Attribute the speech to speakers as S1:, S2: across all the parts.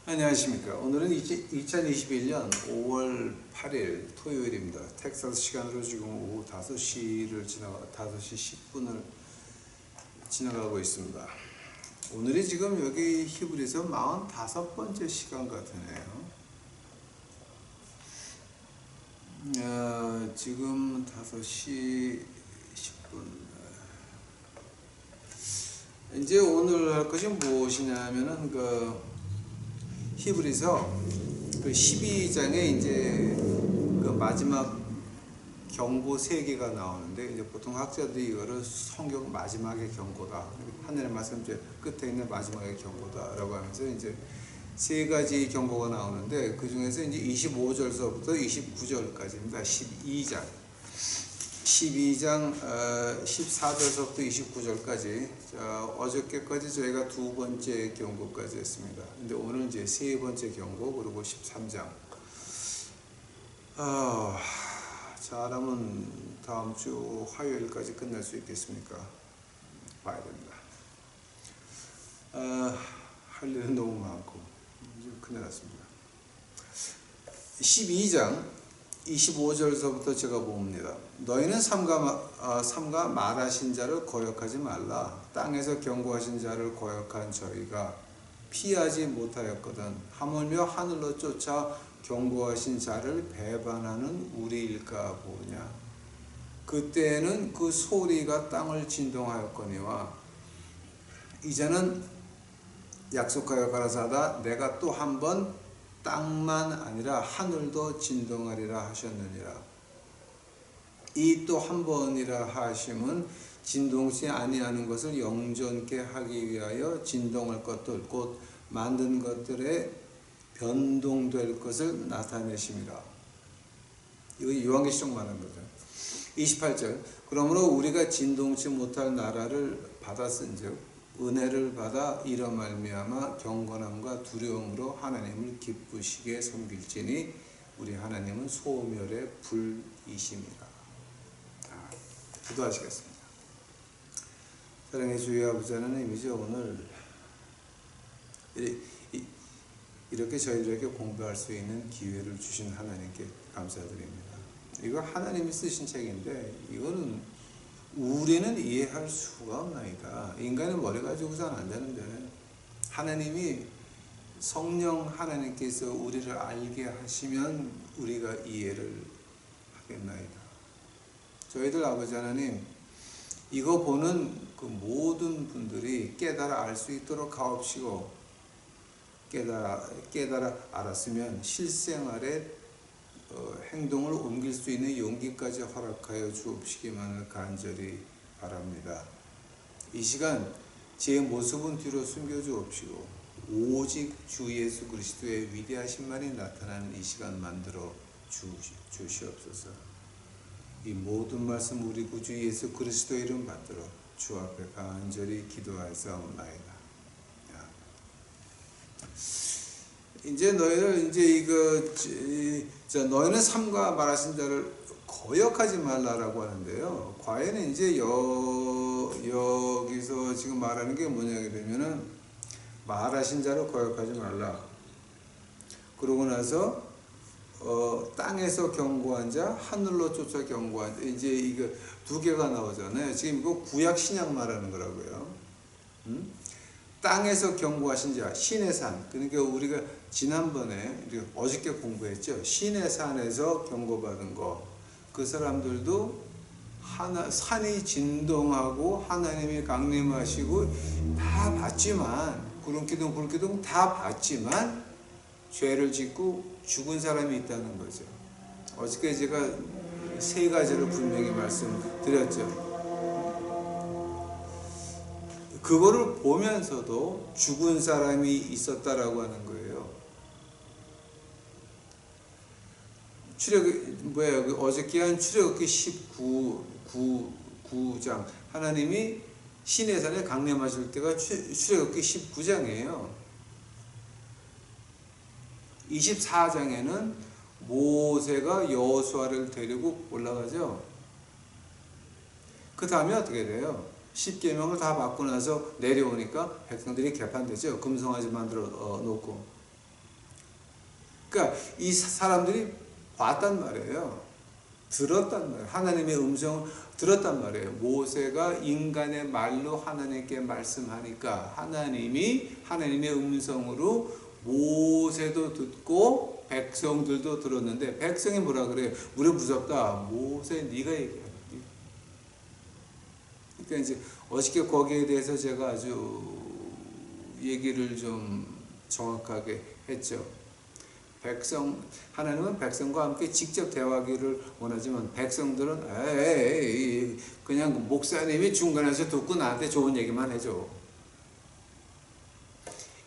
S1: 안녕하십니까. 오늘은 2021년 5월 8일 토요일입니다. 텍사스 시간으로 지금 오후 5시 10분을 지나가고 있습니다. 오늘이 지금 여기 히브리서 45번째 시간 같으네요. 지금 5시 10분. 이제 오늘 할 것이 무엇이냐면은 히브리서 12장에 이제 마지막 경고 3개가 나오는데, 이제 보통 학자들이 이거를 성경 마지막의 경고다, 하늘의 말씀 끝에 있는 마지막의 경고다라고 하면서 이제 3가지 경고가 나오는데, 그 중에서 이제 25절서부터 29절까지입니다. 12장 14절서부터 29절까지. 어저께까지 저희가 2번째 경고까지 했습니다. 근데 오늘 이제 3번째 경고, 그리고 13장. 잘하면 다음 주 화요일까지 끝낼 수 있겠습니까? 봐야 됩니다. 할 일은 너무 많고 이제 큰일 났습니다. 12장 25절서부터 제가 봅니다. 너희는 삼가 말하신 자를 거역하지 말라. 땅에서 경고하신 자를 거역한 저희가 피하지 못하였거든. 하물며 하늘로 쫓아 경고하신 자를 배반하는 우리일까 보냐. 그때는 그 소리가 땅을 진동하였거니와 이제는 약속하여 가라사다 내가 또 한 번 땅만 아니라 하늘도 진동하리라 하셨느니라. 이 또 한 번이라 하심은 진동치 아니하는 것을 영존케 하기 위하여 진동할 것들 곧 만든 것들에 변동될 것을 나타내심이라. 이거 요한계시록 말하는 거죠. 28절 그러므로 우리가 진동치 못할 나라를 받았은즉 은혜를 받아 이로 말미암아 경건함과 두려움으로 하나님을 기쁘시게 섬길지니 우리 하나님은 소멸의 불이심이라. 기도하시겠습니다. 사랑의 주의 아버지 하나님이죠. 오늘 이렇게 저희들에게 공부할 수 있는 기회를 주신 하나님께 감사드립니다. 이거 하나님이 쓰신 책인데 이거는 우리는 이해할 수가 없나이다. 인간의 머리 가지고서는 안 되는데 하나님이 성령 하나님께서 우리를 알게 하시면 우리가 이해를 하겠나이다. 저희들 아버지 하나님, 이거 보는 그 모든 분들이 깨달아 알 수 있도록 가옵시고, 깨달아 알았으면 실생활에 행동을 옮길 수 있는 용기까지 허락하여 주옵시기만을 간절히 바랍니다. 이 시간 제 모습은 뒤로 숨겨 주옵시고 오직 주 예수 그리스도의 위대하신만이 나타나는 이 시간 만들어 주시옵소서. 이 모든 말씀 우리 구주 예수 그리스도 이름 받들어 주 앞에 간절히 기도하사옵나이다. 이제 너희는 너희는 삼가 말하신 자를 거역하지 말라라고 하는데요. 과연 이제 여기서 지금 말하는 게 뭐냐게 되면은 말하신 자를 거역하지 말라. 그러고 나서 땅에서 경고한 자, 하늘로 쫓아 경고한 자. 이제 이거 2개가 나오잖아요. 지금 이거 구약 신약 말하는 거라고요. 땅에서 경고하신 자, 신의 산. 그러니까 우리가 지난번에 어저께 공부했죠. 신의 산에서 경고받은 거. 그 사람들도 산이 진동하고 하나님이 강림하시고 다 봤지만, 구름기둥 불기둥 다 봤지만 죄를 짓고 죽은 사람이 있다는 거죠. 어저께 제가 3가지를 분명히 말씀드렸죠. 그거를 보면서도 죽은 사람이 있었다라고 하는 거예요. 어저께 한 출애굽기 19장 하나님이 신의 산에 강림하실 때가 출애굽기 19장이에요. 24장에는 모세가 여호수아를 데리고 올라가죠. 그 다음에 어떻게 돼요? 10계명을 다 받고 나서 내려오니까 백성들이 개판되죠. 금송아지 만들어 놓고. 그러니까 이 사람들이 봤단 말이에요. 들었단 말이에요. 하나님의 음성을 들었단 말이에요. 모세가 인간의 말로 하나님께 말씀하니까 하나님이 하나님의 음성으로 모세도 듣고 백성들도 들었는데 백성이 뭐라 그래요? 우리 무섭다. 모세 네가 얘기해. 그러니까 이제 어저께 거기에 대해서 제가 아주 얘기를 좀 정확하게 했죠. 하나님은 백성과 함께 직접 대화하기를 원하지만 백성들은 그냥 목사님이 중간에서 듣고 나한테 좋은 얘기만 해줘.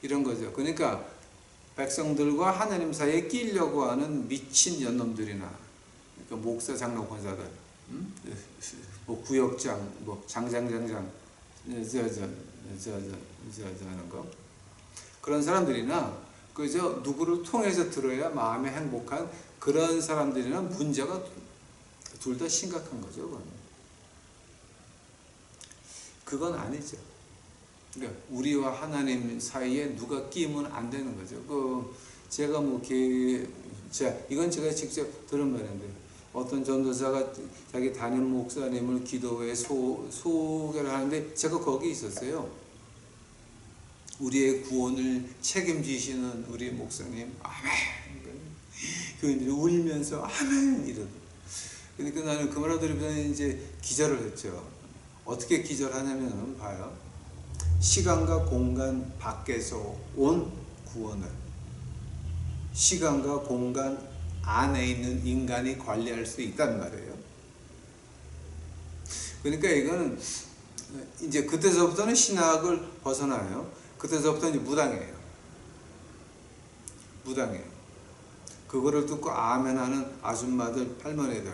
S1: 이런 거죠. 그러니까 백성들과 하나님 사이에 끼려고 하는 미친 연놈들이나, 그러니까 목사, 장로, 권사들, 뭐 구역장, 뭐 장장장장, 하는 거, 그런 사람들이나 그저 누구를 통해서 들어야 마음이 행복한 그런 사람들이나 문제가 둘 다 심각한 거죠. 그건 아니죠. 그러니까 우리와 하나님 사이에 누가 끼면 안 되는 거죠. 제가 이건 제가 직접 들은 말인데, 어떤 전도사가 자기 담임 목사님을 기도회 소개를 하는데 제가 거기 있었어요. 우리의 구원을 책임지시는 우리 목사님, 아멘. 교인들이 울면서 아멘 이러고. 그러니까 나는 그 말을 들으면서 이제 기절을 했죠. 어떻게 기절하냐면 봐요. 시간과 공간 밖에서 온 구원을 시간과 공간 안에 있는 인간이 관리할 수 있단 말이에요. 그러니까 이거는 이제 그때서부터는 신학을 벗어나요. 그때서부터 이제 무당이에요. 그거를 듣고 아멘하는 아줌마들, 할머니들,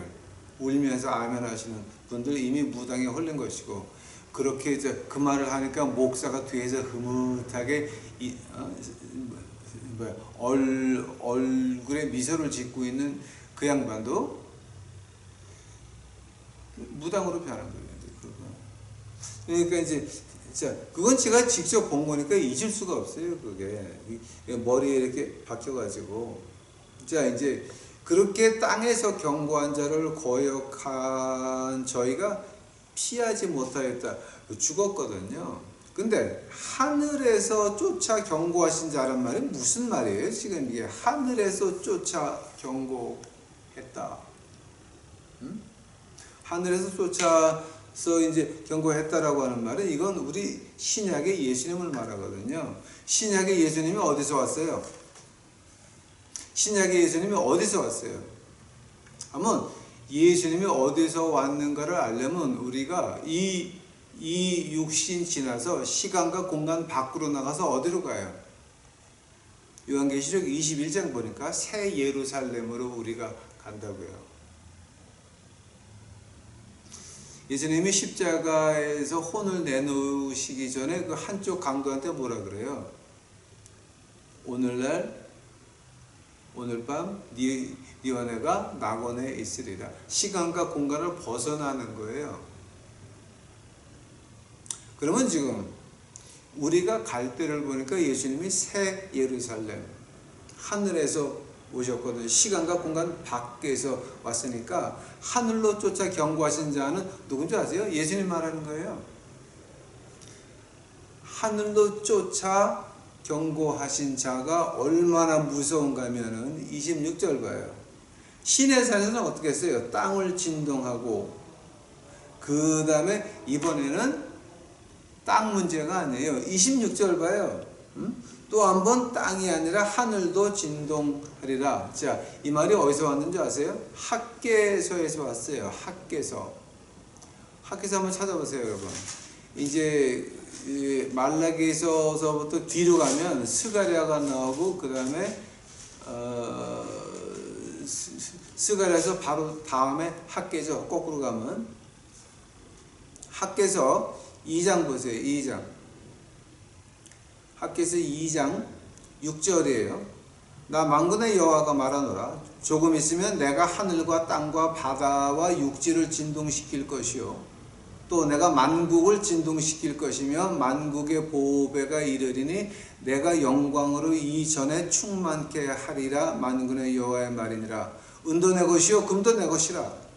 S1: 울면서 아멘하시는 분들 이미 무당에 홀린 것이고, 그렇게 이제 그 말을 하니까 목사가 뒤에서 흐뭇하게 얼굴에 미소를 짓고 있는 그 양반도 무당으로 변한 거예요. 그러니까 이제 그건 제가 직접 본 거니까 잊을 수가 없어요. 그게 머리에 이렇게 박혀가지고. 자, 이제 그렇게 땅에서 경고한 자를 거역한 저희가 피하지 못하였다. 죽었거든요. 근데 하늘에서 쫓아 경고하신 자란 말이 무슨 말이에요? 지금 이게 하늘에서 쫓아 경고했다. 하늘에서 쫓아서 이제 경고했다라고 하는 말은, 이건 우리 신약의 예수님을 말하거든요. 신약의 예수님이 어디서 왔어요? 신약의 예수님이 어디서 왔어요? 한번 예수님이 어디서 왔는가를 알려면 우리가 이 육신 지나서 시간과 공간 밖으로 나가서 어디로 가요? 요한계시록 21장 보니까 새 예루살렘으로 우리가 간다고요. 예수님이 십자가에서 혼을 내놓으시기 전에 그 한쪽 강도한테 뭐라 그래요? 오늘 밤 네 은혜가 낙원에 있으리라. 시간과 공간을 벗어나는 거예요. 그러면 지금 우리가 갈 때를 보니까 예수님이 새 예루살렘, 하늘에서 오셨거든요. 시간과 공간 밖에서 왔으니까 하늘로 쫓아 경고하신 자는 누군지 아세요? 예수님 말하는 거예요. 하늘로 쫓아 경고하신 자가 얼마나 무서운가 하면은 26절 봐요. 시내산에서는 어떻게 했어요? 땅을 진동하고, 그 다음에 이번에는 땅 문제가 아니에요. 26절 봐요. 또 한 번 땅이 아니라 하늘도 진동하리라. 자, 이 말이 어디서 왔는지 아세요? 학개서에서 왔어요. 학개서 한번 찾아보세요, 여러분. 이제 말라기서부터 뒤로 가면 스가랴가 나오고, 그 다음에 스가랴에서 바로 다음에 학개서, 거꾸로 가면 학개서 2장 보세요. 2장. 학개서 2장 6절이에요. 나 만군의 여호와가 말하노라. 조금 있으면 내가 하늘과 땅과 바다와 육지를 진동시킬 것이요. 또 내가 만국을 진동시킬 것이며 만국의 보배가 이르리니 내가 영광으로 이전에 충만케 하리라. 만군의 여호와의 말이니라. 은도 내 것이요 금도 내 것이라.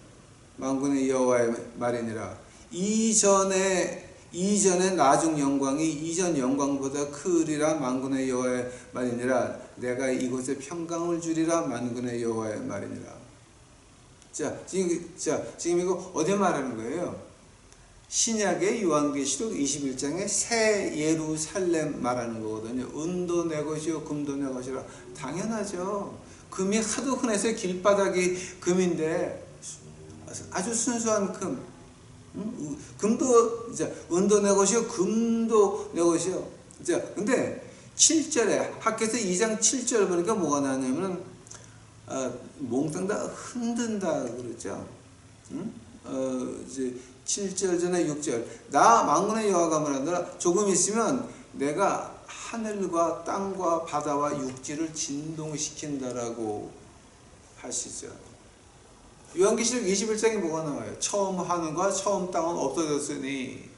S1: 만군의 여호와의 말이니라. 이전에 나중 영광이 이전 영광보다 크리라. 만군의 여호와의 말이니라. 내가 이곳에 평강을 주리라. 만군의 여호와의 말이니라. 지금 이거 어디 말하는 거예요? 신약의 요한계시록 21장에 새 예루살렘 말하는 거거든요. 은도 내 것이요 금도 내 것이라. 당연하죠. 금이 하도 흔해서 길바닥이 금인데 아주 순수한 금. 금도 은도 내 것이요 금도 내 것이요. 근데 7절에 학교에서 2장 7절 보니까 뭐가 나냐면 몽땅 다 흔든다 그러죠. 이제 7절 전에 6절 나 만군의 여호와가 말하노라. 조금 있으면 내가 하늘과 땅과 바다와 육지를 진동시킨다라고 하시죠. 요한계시록 21장에 뭐가 나와요? 처음 하늘과 처음 땅은 없어졌으니.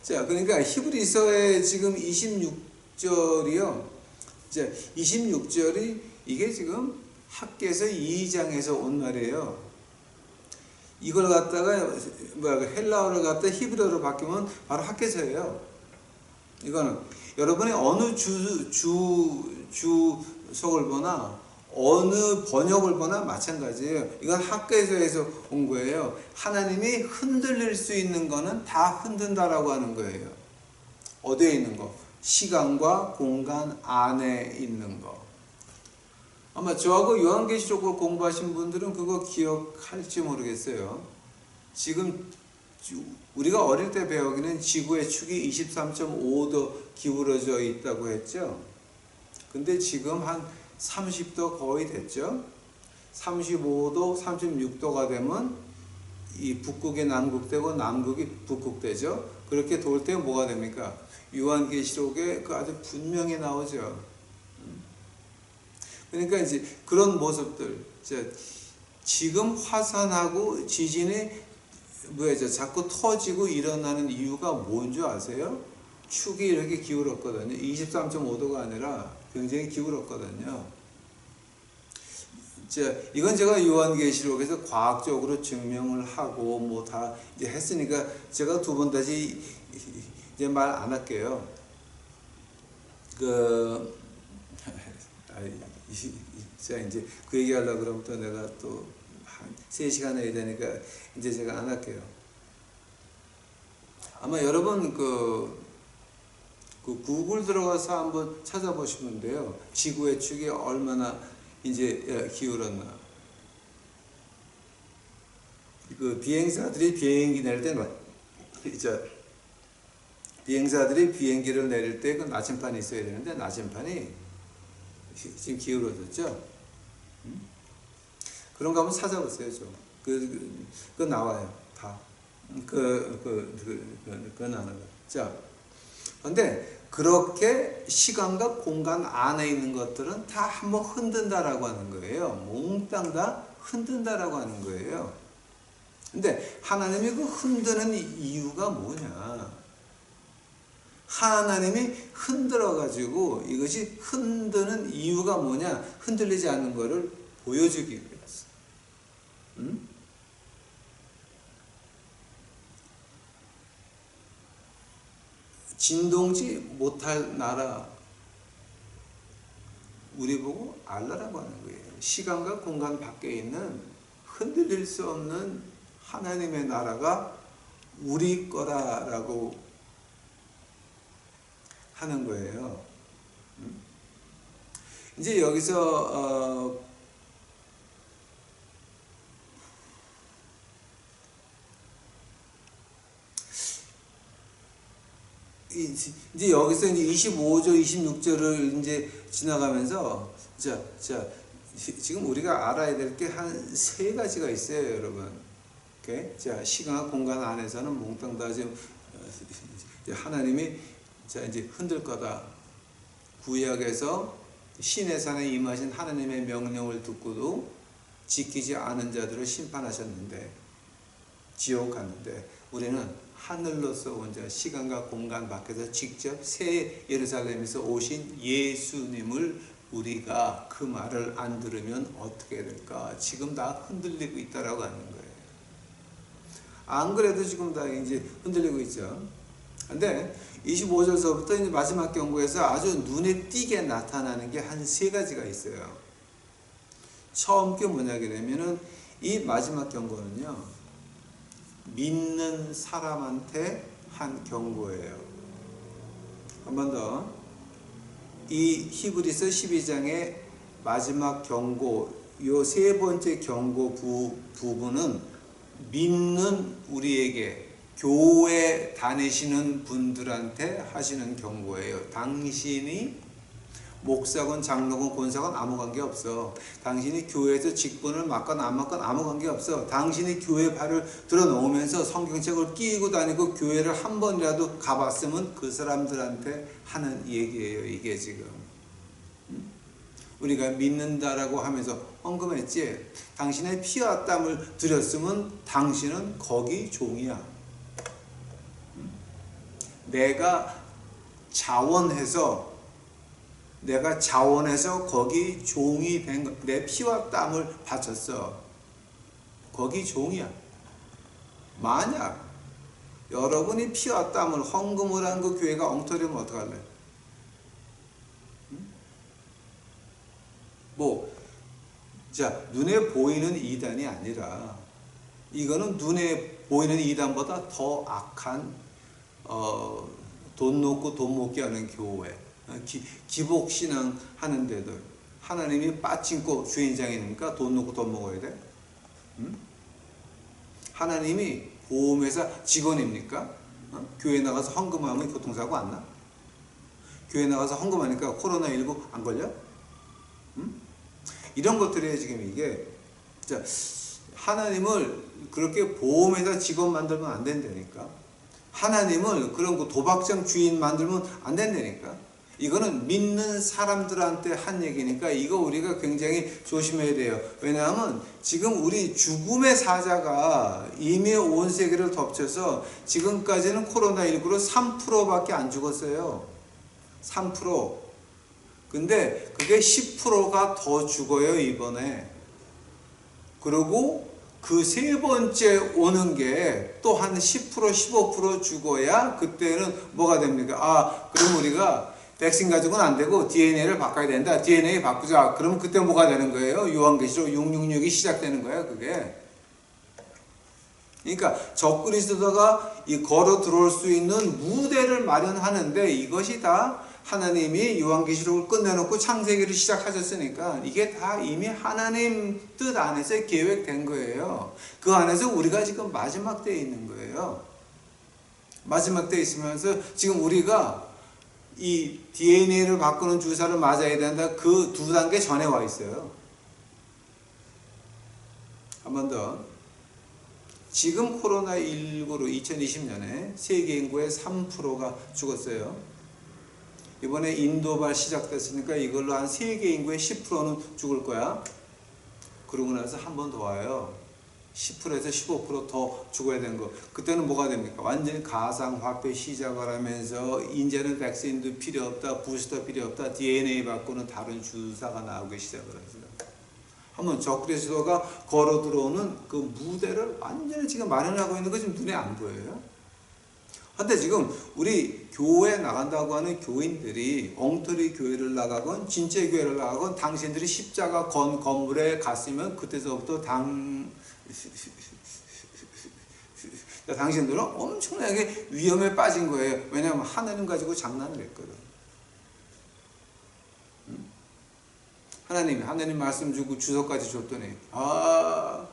S1: 자, 그러니까 히브리서의 지금 26절이요. 26절이 이게 지금 학개서 2장에서 온 말이에요. 이걸 갖다가 헬라어를 갖다 히브리어로 바뀌면 바로 학개서예요. 이거는 여러분이 어느 주석을 보나 어느 번역을 보나 마찬가지예요. 이건 학개서에서 온 거예요. 하나님이 흔들릴 수 있는 거는 다 흔든다라고 하는 거예요. 어디에 있는 거? 시간과 공간 안에 있는 거. 아마 저하고 요한계시록을 공부하신 분들은 그거 기억할지 모르겠어요. 지금 우리가 어릴 때 배우기는 지구의 축이 23.5도 기울어져 있다고 했죠. 근데 지금 한 30도 거의 됐죠. 35도, 36도가 되면 이 북극이 남극되고 남극이 북극되죠. 그렇게 돌 때 뭐가 됩니까? 요한계시록에 그 아주 분명히 나오죠. 그러니까 이제 그런 모습들, 지금 화산하고 지진이 자꾸 터지고 일어나는 이유가 뭔 줄 아세요? 축이 이렇게 기울었거든요. 23.5도가 아니라 굉장히 기울었거든요. 이건 제가 요한계시록에서 과학적으로 증명을 하고 뭐 다 이제 했으니까 제가 두 번 다시 이제 말 안 할게요. 이제 그 얘기 하려고 그러면 또 내가 또 한 3시간 해야 되니까 이제 제가 안 할게요. 아마 여러분 그 구글 들어가서 한번 찾아보시면 돼요. 지구의 축이 얼마나 이제 기울었나. 그 비행사들이 비행기 내릴 때 비행사들이 비행기를 내릴 때 그 나침반이 있어야 되는데 나침반이 지금 기울어졌죠. 그런 거 한번 찾아보세요. 좀. 그거 나와요. 다. 그거 나와요. 자, 근데 그렇게 시간과 공간 안에 있는 것들은 다 한번 흔든다라고 하는 거예요. 몽땅 다 흔든다라고 하는 거예요. 근데 하나님이 그 흔드는 이유가 뭐냐? 하나님이 흔들어가지고 이것이 흔드는 이유가 뭐냐? 흔들리지 않는 것을 보여주기 위해서. 진동지 못할 나라, 우리 보고 알라라고 하는 거예요. 시간과 공간 밖에 있는 흔들릴 수 없는 하나님의 나라가 우리 거라라고 하는 거예요. 이제 여기서 이제 여기서 이제 25절, 26절을 이제 지나가면서 지금 우리가 알아야 될 게 한 3가지가 있어요, 여러분. 오케이? 자, 시간 공간 안에서는 몽땅 다 지금 하나님이 이제 흔들 거다. 구약에서 시내산에 임하신 하나님의 명령을 듣고도 지키지 않은 자들을 심판하셨는데 지옥 갔는데 우리는 하늘로서 온 자, 시간과 공간 밖에서 직접 새 예루살렘에서 오신 예수님을 우리가 그 말을 안 들으면 어떻게 될까? 지금 다 흔들리고 있다라고 하는 거예요. 안 그래도 지금 다 이제 흔들리고 있죠. 근데 25절서부터 이제 마지막 경고에서 아주 눈에 띄게 나타나는 게 한 세 가지가 있어요. 처음 게 뭐냐 그러면은 이 마지막 경고는요, 믿는 사람한테 한 경고예요. 한 번 더. 이 히브리서 12장의 마지막 경고, 요 세 번째 경고 부분은 믿는 우리에게, 교회 다니시는 분들한테 하시는 경고예요. 당신이 목사건 장로건 권사건 아무 관계 없어. 당신이 교회에서 직분을 맡건 안 맡건 아무 관계 없어. 당신이 교회 발을 들어놓으면서 성경책을 끼고 다니고 교회를 한 번이라도 가봤으면 그 사람들한테 하는 얘기예요. 이게 지금 우리가 믿는다라고 하면서 헌금했지, 당신의 피와 땀을 들였으면 당신은 거기 종이야. 내가 자원해서 거기 종이 된 거, 내 피와 땀을 바쳤어. 거기 종이야. 만약 여러분이 피와 땀을 헌금을 한 그 교회가 엉터리면 어떡할래? 자, 눈에 보이는 이단이 아니라, 이거는 눈에 보이는 이단보다 더 악한 돈 놓고 돈 먹게 하는 교회, 기복신앙 하는 데들, 하나님이 빠친코 주인장이니까 돈 놓고 돈 먹어야 돼? 하나님이 보험회사 직원입니까? 교회 나가서 헌금하면 교통사고 안 나? 교회 나가서 헌금하니까 코로나19 안 걸려? 이런 것들이 지금 이게, 자, 하나님을 그렇게 보험회사 직원 만들면 안 된다니까. 하나님을 그런 거 도박장 주인 만들면 안 된다니까. 이거는 믿는 사람들한테 한 얘기니까 이거 우리가 굉장히 조심해야 돼요. 왜냐하면 지금 우리 죽음의 사자가 이미 온 세계를 덮쳐서 지금까지는 코로나19로 3%밖에 안 죽었어요. 3%. 근데 그게 10%가 더 죽어요, 이번에. 그리고 그 세 번째 오는 게 또 한 10%, 15% 죽어야 그때는 뭐가 됩니까? 그럼 우리가 백신 가지고는 안 되고 DNA를 바꿔야 된다. DNA 바꾸자. 그러면 그때 뭐가 되는 거예요? 요한계시록 666이 시작되는 거예요, 그게. 그러니까 적그리스도가 걸어 들어올 수 있는 무대를 마련하는데 이것이 다 하나님이 요한계시록을 끝내놓고 창세기를 시작하셨으니까 이게 다 이미 하나님 뜻 안에서 계획된 거예요. 그 안에서 우리가 지금 마지막 때에 있는 거예요. 마지막 때에 있으면서 지금 우리가 이 DNA를 바꾸는 주사를 맞아야 된다. 그 두 단계 전에 와 있어요. 한 번 더. 지금 코로나19로 2020년에 세계 인구의 3%가 죽었어요. 이번에 인도발 시작됐으니까 이걸로 한 세계 인구의 10%는 죽을 거야. 그러고 나서 한 번 더 와요. 10%에서 15% 더 죽어야 되는 거. 그때는 뭐가 됩니까? 완전히 가상화폐 시작을 하면서 이제는 백신도 필요 없다, 부스터 필요 없다, DNA 바꾸는 다른 주사가 나오기 시작을 했어요. 한번 적그리스도가 걸어 들어오는 그 무대를 완전히 지금 마련하고 있는 거 지금 눈에 안 보여요? 근데 지금 우리 교회 나간다고 하는 교인들이 엉터리 교회를 나가건 진짜 교회를 나가건 당신들이 십자가 건 건물에 갔으면 그때서부터 당신들은 엄청나게 위험에 빠진 거예요. 왜냐하면 하나님 가지고 장난을 했거든. 하나님 말씀 주고 주석까지 줬더니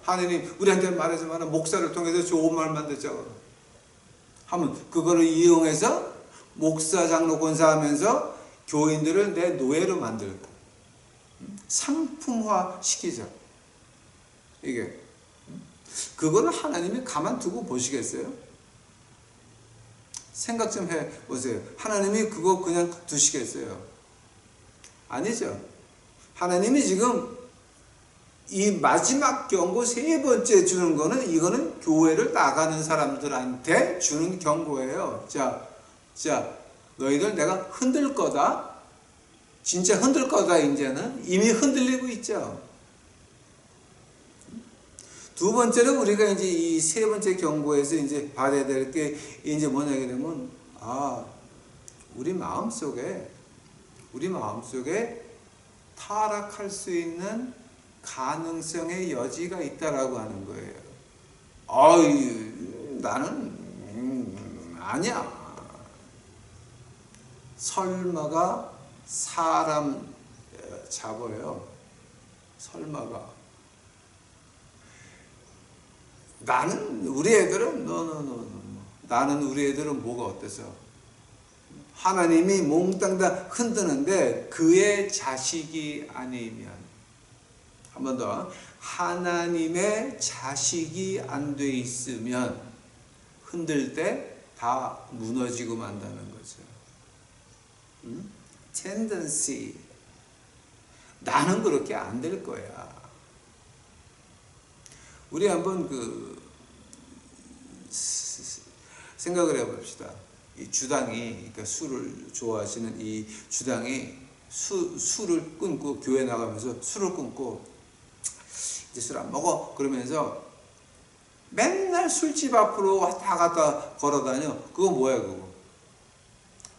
S1: 하나님 우리한테 말하지만 목사를 통해서 좋은 말만 듣자고 하면 그거를 이용해서 목사 장로 권사하면서 교인들을 내 노예로 만들고 상품화 시키죠. 이게 그거를 하나님이 가만두고 보시겠어요? 생각 좀 해보세요. 하나님이 그거 그냥 두시겠어요? 아니죠. 하나님이 지금 이 마지막 경고 세 번째 주는 거는 이거는 교회를 나가는 사람들한테 주는 경고예요. 자, 너희들 내가 흔들 거다. 진짜 흔들 거다. 이제는 이미 흔들리고 있죠. 두 번째는 우리가 이제 이 세 번째 경고에서 이제 받아야 될 게 이제 뭐냐게 되면 우리 마음속에 타락할 수 있는 가능성의 여지가 있다라고 하는 거예요. 나는 아니야. 설마가 사람 잡아요. 설마가. 나는 우리 애들은 나는 우리 애들은 뭐가 어때서? 하나님이 몽땅 다 흔드는데 그의 자식이 아니면, 한 번 더, 하나님의 자식이 안 돼 있으면 흔들 때 다 무너지고 만다는 거죠. tendency. 나는 그렇게 안 될 거야. 우리 한번 생각을 해봅시다. 이 주당이, 그러니까 술을 좋아하시는 이 주당이 술을 끊고, 교회 나가면서 술을 끊고 이제 술 안 먹어 그러면서 맨날 술집 앞으로 왔다 갔다 걸어다녀. 그거 뭐야 그거?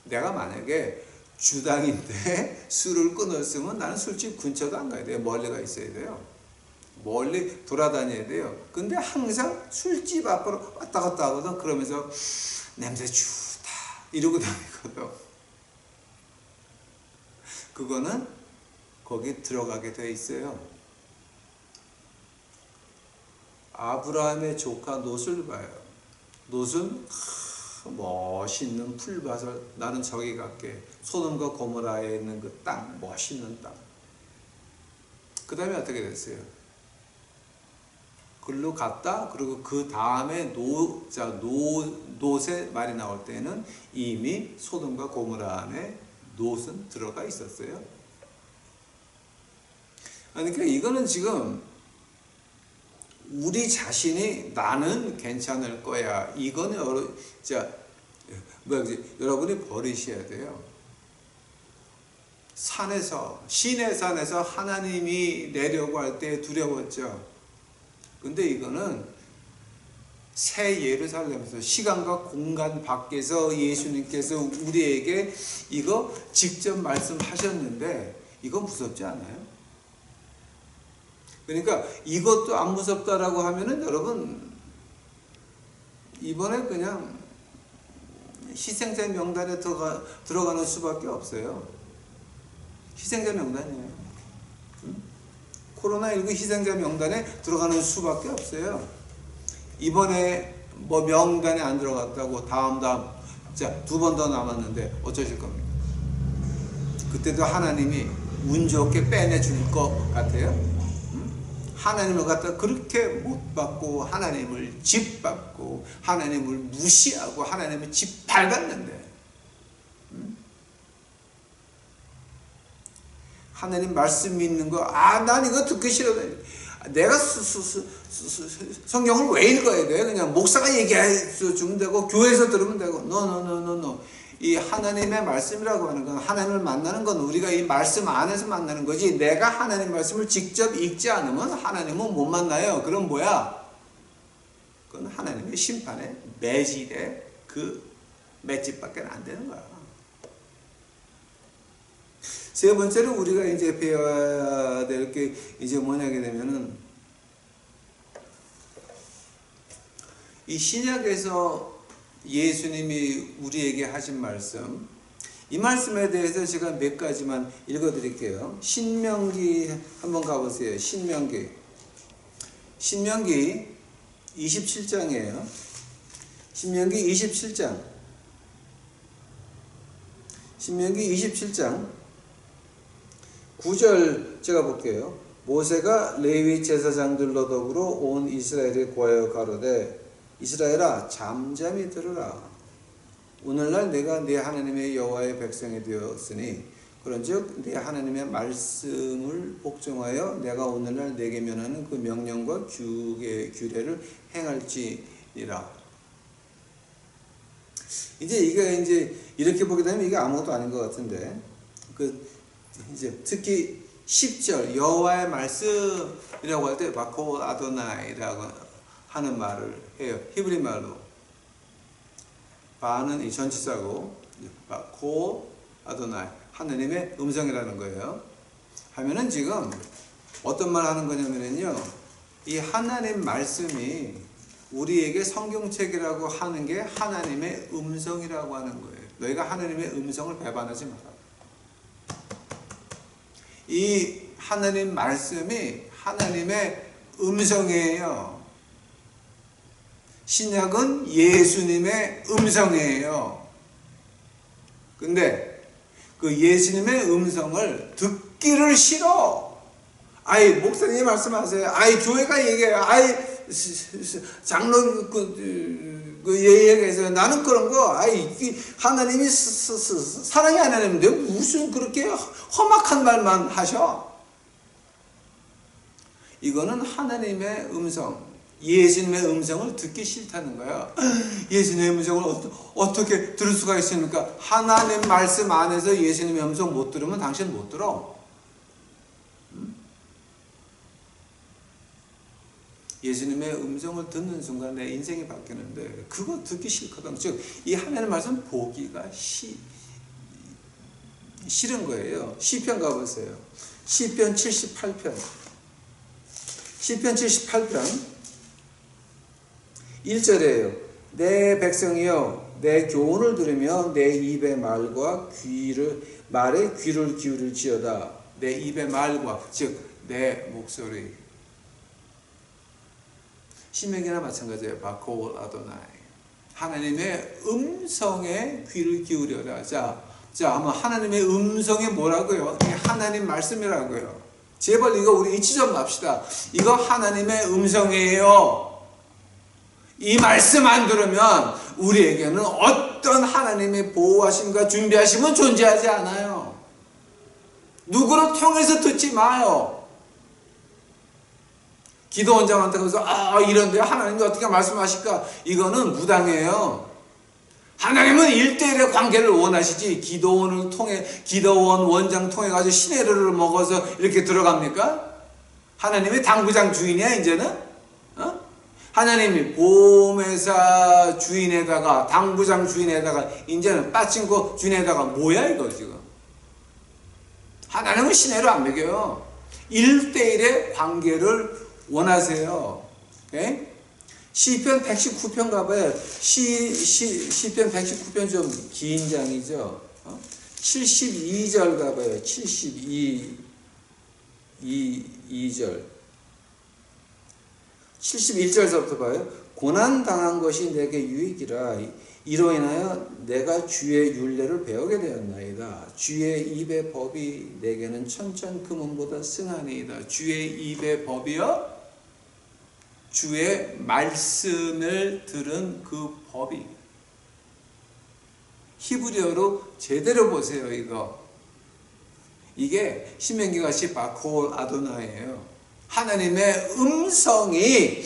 S1: 내가 만약에 주당인데 술을 끊었으면 나는 술집 근처도 안 가야 돼요. 멀리 가 있어야 돼요. 멀리 돌아다녀야 돼요. 근데 항상 술집 앞으로 왔다 갔다 하거든. 그러면서 냄새 좋다 이러고 다니거든. 그거는 거기 들어가게 돼 있어요. 아브라함의 조카 롯을 봐요. 롯은 멋있는 풀밭을, 나는 저기 갈게. 소돔과 고모라에 있는 그 땅, 멋있는 땅. 그 다음에 어떻게 됐어요? 글로 갔다. 그리고 그 다음에 롯의 말이 나올 때는 이미 소돔과 고모라 안에 롯은 들어가 있었어요. 그러니까 이거는 지금 우리 자신이 나는 괜찮을 거야. 이거는 여러분이 버리셔야 돼요. 신의 산에서 하나님이 내려고 할 때 두려웠죠. 근데 이거는 새 예루살렘에서, 시간과 공간 밖에서 예수님께서 우리에게 이거 직접 말씀하셨는데 이거 무섭지 않아요? 그러니까 이것도 안 무섭다라고 하면은 여러분 이번에 그냥 희생자 명단에 들어가는 수밖에 없어요. 희생자 명단이에요. 코로나19 희생자 명단에 들어가는 수밖에 없어요. 이번에 뭐 명단에 안 들어갔다고 다음 두 번 더 남았는데 어쩌실 겁니까? 그때도 하나님이 운 좋게 빼내줄 것 같아요? 하나님을 갖다 그렇게 못 받고, 하나님을 짓밟고, 하나님을 무시하고, 하나님을 짓밟았는데, 하나님 말씀 믿는 거, 난 이거 듣기 싫어. 내가 성경을 왜 읽어야 돼? 그냥 목사가 얘기해주면 되고, 교회에서 들으면 되고. No. 이 하나님의 말씀이라고 하는 건, 하나님을 만나는 건 우리가 이 말씀 안에서 만나는 거지, 내가 하나님 말씀을 직접 읽지 않으면 하나님은 못 만나요. 그럼 뭐야? 그건 하나님의 심판에 매질의 그 맷집밖에 안 되는 거야. 세 번째로 우리가 이제 배워야 될 게 이제 뭐냐게 되면은, 이 신약에서 예수님이 우리에게 하신 말씀, 이 말씀에 대해서 제가 몇 가지만 읽어 드릴게요. 신명기 한번 가보세요. 신명기 27장이에요. 신명기 27장. 신명기 27장 9절 제가 볼게요. 모세가 레위 제사장들로 더불어 온 이스라엘에 구하여 가로되, 이스라엘아 잠잠히 들으라. 오늘날 내가 네 하나님의 여호와의 백성이 되었으니 그런즉 내 하나님의 말씀을 복종하여 내가 오늘날 내게 면하는 그 명령과 규례를 행할지니라. 이제 이렇게 보게 되면 이게 아무것도 아닌 것 같은데, 이제 특히 10절 여호와의 말씀이라고 할 때 바코 아도나이라고 하는 말을 해요. 히브리 말로 바는 이 전치사고 바코 아도나이 하느님의 음성이라는 거예요. 하면은 지금 어떤 말 하는 거냐면요, 이 하나님 말씀이 우리에게 성경책이라고 하는 게 하나님의 음성이라고 하는 거예요. 너희가 하나님의 음성을 배반하지 마라. 이 하나님 말씀이 하나님의 음성이에요. 신약은 예수님의 음성이에요. 근데 그 예수님의 음성을 듣기를 싫어. 아이 목사님이 말씀하세요. 아이 교회가 얘기해요. 아이 장로 얘기해서 나는 그런 거 아이 하나님이 사랑의 하나님인데 무슨 그렇게 험악한 말만 하셔. 이거는 하나님의 음성, 예수님의 음성을 듣기 싫다는 거야. 예수님의 음성을 어떻게 들을 수가 있습니까? 하나님 말씀 안에서 예수님의 음성 못 들으면 당신 못 들어. 예수님의 음성을 듣는 순간 내 인생이 바뀌는데 그거 듣기 싫거든. 즉 이 하나님의 말씀 보기가 싫은 거예요. 시편 가보세요. 시편 78편 1절이에요. 내 백성이여 내 교훈을 들으며 내 입의 말과 말에 귀를 기울일지어다. 내 입의 말과 즉 내 목소리. 신명기나 마찬가지예요. 바코 아도나이 하나님의 음성에 귀를 기울여라. 자 한번 하나님의 음성이 뭐라고요? 이게 하나님 말씀이라고요. 제발 이거 우리 잊지 좀 맙시다. 이거 하나님의 음성이에요. 이 말씀 안 들으면 우리에게는 어떤 하나님의 보호하심과 준비하심은 존재하지 않아요. 누구를 통해서 듣지 마요. 기도원장한테 가서 이런데 하나님이 어떻게 말씀하실까? 이거는 무당이에요. 하나님은 1대1의 관계를 원하시지 기도원 원장 통해 가지고 시내를 먹어서 이렇게 들어갑니까? 하나님이 당구장 주인이야 이제는? 하나님이 보험회사 주인에다가 당구장 주인에다가 이제는 빠친코 주인에다가 뭐야 이거 지금? 하나님은 시내를 안 먹여요. 1대1의 관계를 원하세요. 예? 시편 119편 가봐요. 시편 119편 좀 긴 장이죠. 72절 가봐요. 2절 71절부터 봐요. 고난당한 것이 내게 유익이라. 이로 인하여 내가 주의 율례를 배우게 되었나이다. 주의 입의 법이 내게는 천천금은보다 승하니이다. 주의 입의 법이요? 주의 말씀을 들은 그 법이. 히브리어로 제대로 보세요. 이게 신명기같이 바콜 아도나예요. 하나님의 음성이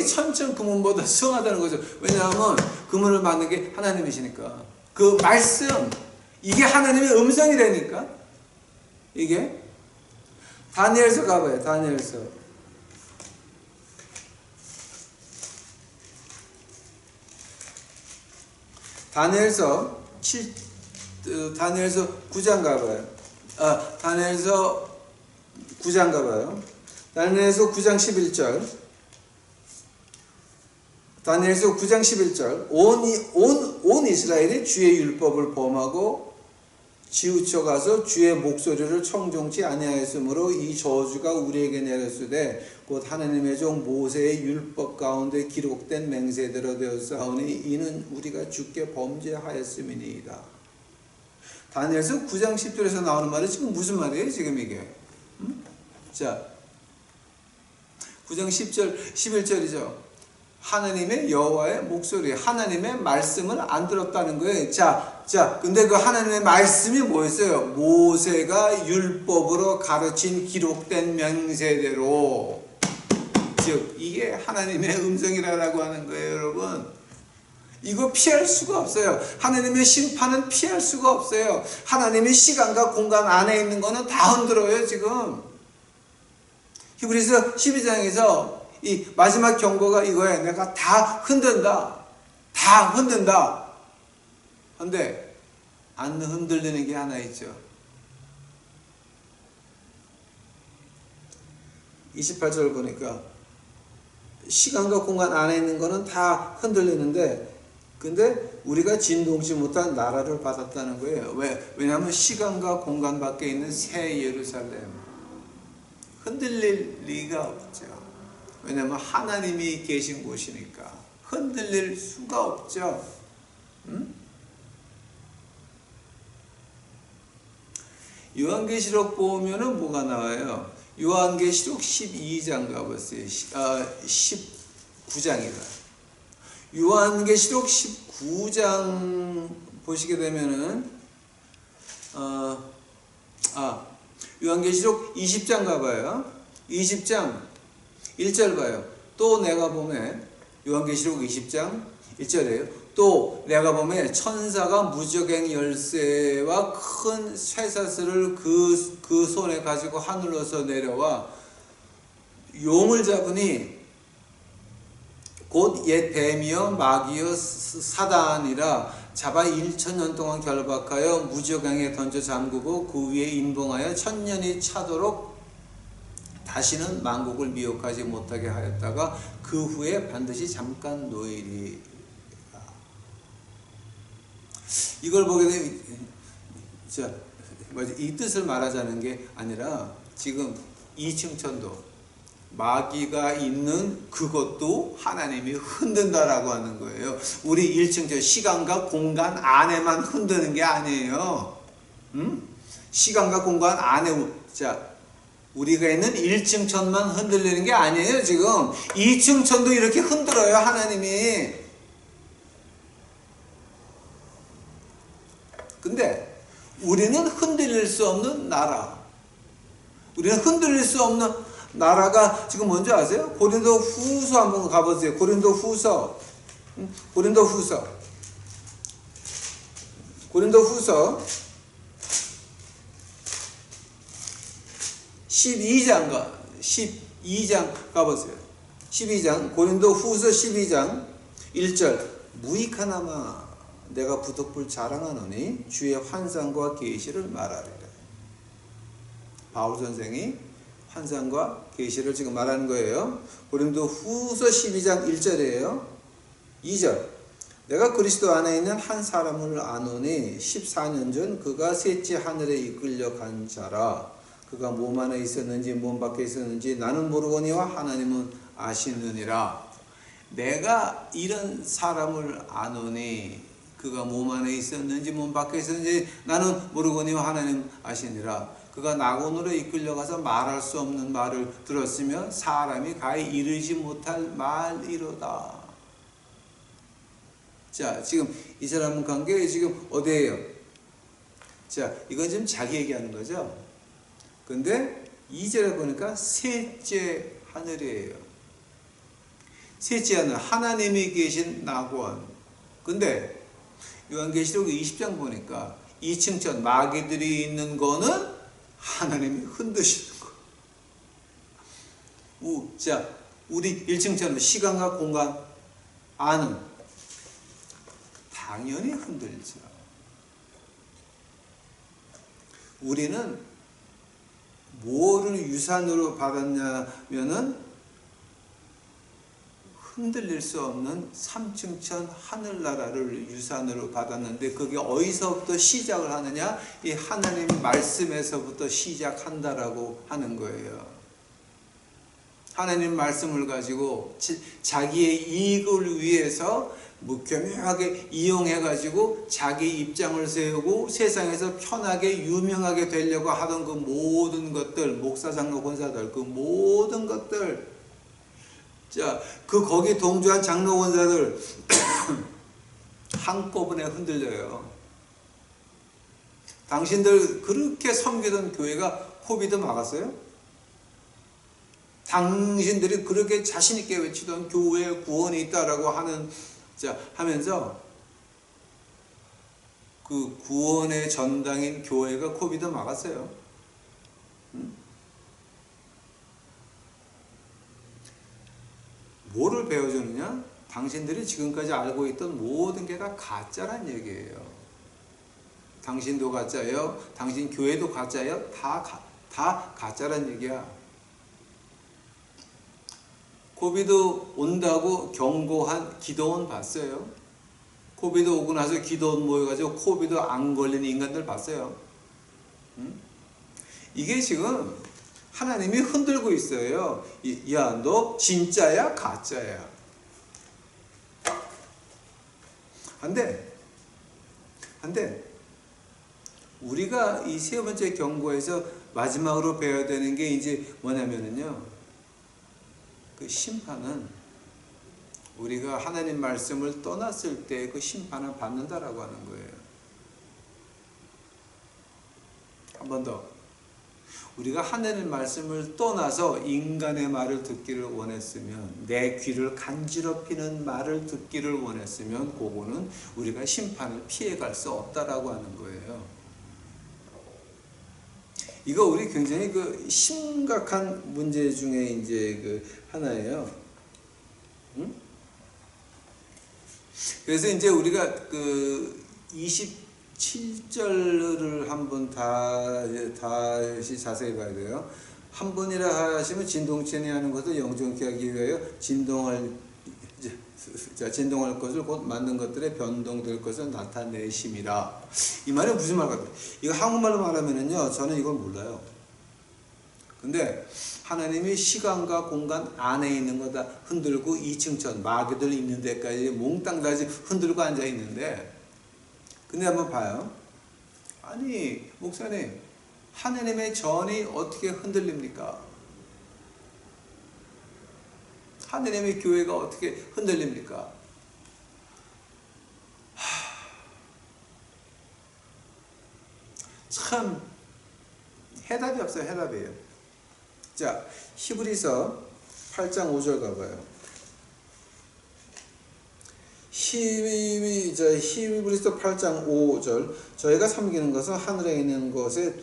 S1: 천천금은보다 승하다는 거죠. 왜냐하면 금은을 받는 게 하나님이시니까. 그 말씀, 이게 하나님의 음성이라니까. 이게 다니엘서 가봐요. 다니엘서 9장 가봐요. 다니엘서 9장 가봐요. 다니엘서 9장 11절. 다니엘서 9장 11절. 온 이스라엘이 주의 율법을 범하고 치우쳐가서 주의 목소리를 청종치 아니하였으므로 이 저주가 우리에게 내렸으되 곧 하나님의 종 모세의 율법 가운데 기록된 맹세대로 되었사오니 이는 우리가 주께 범죄하였음이니이다. 다니엘서 9장 10절에서 나오는 말이 지금 무슨 말이에요? 지금 이게 자 9장 10절 11절이죠. 하나님의 여호와의 목소리, 하나님의 말씀을 안 들었다는 거예요. 근데 그 하나님의 말씀이 뭐였어요? 모세가 율법으로 가르친 기록된 명세대로, 즉 이게 하나님의 음성이라고 하는 거예요, 여러분. 이거 피할 수가 없어요. 하나님의 심판은 피할 수가 없어요. 하나님의 시간과 공간 안에 있는 거는 다 흔들어요, 지금. 히브리서 12장에서 이 마지막 경고가 이거예요. 내가 다 흔든다. 다 흔든다. 근데 안 흔들리는 게 하나 있죠. 28절 보니까 시간과 공간 안에 있는 거는 다 흔들리는데, 근데 우리가 진동치 못한 나라를 받았다는 거예요. 왜냐하면 시간과 공간 밖에 있는 새 예루살렘, 흔들릴 리가 없죠. 왜냐하면 하나님이 계신 곳이니까 흔들릴 수가 없죠. 요한계시록 보면은 뭐가 나와요? 요한계시록 12장 가보세요. 19장이다. 요한계시록 19장 보시게 되면은 요한계시록 20장 가봐요. 20장 1절 봐요. 또 내가 보면, 요한계시록 20장 1절이에요. 또 내가 보면 천사가 무저갱 열쇠와 큰 쇠사슬을 그 손에 가지고 하늘로서 내려와 용을 잡으니 곧 옛 뱀이여 마귀여 사단이라 잡아 1000년 동안 결박하여 무저강에 던져 잠그고 그 위에 인봉하여 1000년이 차도록 다시는 만국을 미혹하지 못하게 하였다가 그 후에 반드시 잠깐 노일이. 이걸 보게 되면 이 뜻을 말하자는 게 아니라, 지금 2층 천도 마귀가 있는 그것도 하나님이 흔든다라고 하는 거예요. 우리 1층 저 시간과 공간 안에만 흔드는 게 아니에요. 시간과 공간 안에, 우리가 있는 1층 천만 흔들리는 게 아니에요. 지금 2층 천도 이렇게 흔들어요, 하나님이. 근데 우리는 흔들릴 수 없는 나라, 우리는 흔들릴 수 없는 나라가 지금 뭔지 아세요? 고린도 후서 한번 가보세요. 고린도 후서 12장 가보세요. 12장, 고린도 후서 12장 1절. 무익하나마 내가 부득불 자랑하노니 주의 환상과 계시를 말하리라. 바울 선생이 환상과 계시를 지금 말하는 거예요. 고린도 후서 12장 1절이에요. 2절. 내가 그리스도 안에 있는 한 사람을 아노니 14년 전 그가 셋째 하늘에 이끌려 간 자라. 그가 몸 안에 있었는지 몸 밖에 있었는지 나는 모르거니와 하나님은 아시느니라. 내가 이런 사람을 아노니, 그가 몸 안에 있었는지 몸 밖에 있었는지 나는 모르거니와 하나님 아시니라. 그가 낙원으로 이끌려가서 말할 수 없는 말을 들었으며 사람이 가히 이르지 못할 말이로다. 자, 지금 이 사람 관계 지금 어디예요? 자, 이건 지금 자기 얘기하는 거죠. 근데 2절에 보니까 셋째 하늘이에요. 셋째 하늘, 하나님이 계신 낙원. 근데 요한계시록 20장 보니까 2층 천 마귀들이 있는 거는 하나님이 흔드시는 거. 자, 우리 1층 천은 시간과 공간 안은 당연히 흔들죠. 우리는 뭐를 유산으로 받았냐면은 흔들릴 수 없는 3층 천 하늘나라를 유산으로 받았는데, 그게 어디서부터 시작을 하느냐? 이 하나님 말씀에서부터 시작한다라고 하는 거예요. 하나님 말씀을 가지고 자기의 이익을 위해서 무교묘하게 이용해가지고 자기 입장을 세우고 세상에서 편하게 유명하게 되려고 하던 그 모든 것들, 목사, 장로, 권사들, 그 모든 것들 자, 거기 동조한 장로 권사들 한꺼번에 흔들려요. 당신들 그렇게 섬기던 교회가 코비드 막았어요? 당신들이 그렇게 자신있게 외치던 교회에 구원이 있다라고 하면서 그 구원의 전당인 교회가 코비드 막았어요. 뭐를 배워주느냐? 당신들이 지금까지 알고 있던 모든 게 다 가짜란 얘기예요. 당신도 가짜예요. 당신 교회도 가짜예요. 다 가짜란 얘기야. 코비드 온다고 경고한 기도원 봤어요? 코비드 오고 나서 기도원 모여가지고 코비드 안 걸리는 인간들 봤어요? 이게 지금 하나님이 흔들고 있어요. 야, 너 진짜야? 가짜야? 한데 우리가 이 세 번째 경고에서 마지막으로 배워야 되는 게 이제 뭐냐면요, 그 심판은 우리가 하나님 말씀을 떠났을 때 그 심판을 받는다라고 하는 거예요. 한 번 더. 우리가 하나님 말씀을 떠나서 인간의 말을 듣기를 원했으면, 내 귀를 간지럽히는 말을 듣기를 원했으면 그거는 우리가 심판을 피해갈 수 없다라고 하는 거예요. 이거 우리 굉장히 그 심각한 문제 중에 이제 그 하나예요. 그래서 이제 우리가 그 27절을 한번 다시 자세히 봐야 돼요. 한 번이라 하시면 진동체니 하는 것을 영존케 하기 위하여 진동할 것을 곧 만든 것들의 변동될 것을 나타내심이라. 이 말이 무슨 말 같아요? 이거 한국말로 말하면은요, 저는 이걸 몰라요. 근데 하나님이 시간과 공간 안에 있는 거 다 흔들고 2층 천 마귀들 있는 데까지 몽땅 다 흔들고 앉아 있는데, 근데 한번 봐요. 아니 목사님, 하나님의 전이 어떻게 흔들립니까? 하나님의 교회가 어떻게 흔들립니까? 참 해답이 없어요. 해답이에요. 자, 히브리서 8장 5절 가봐요. 히브리서 8장 5절. 저희가 섬기는 것은 하늘에 있는 것의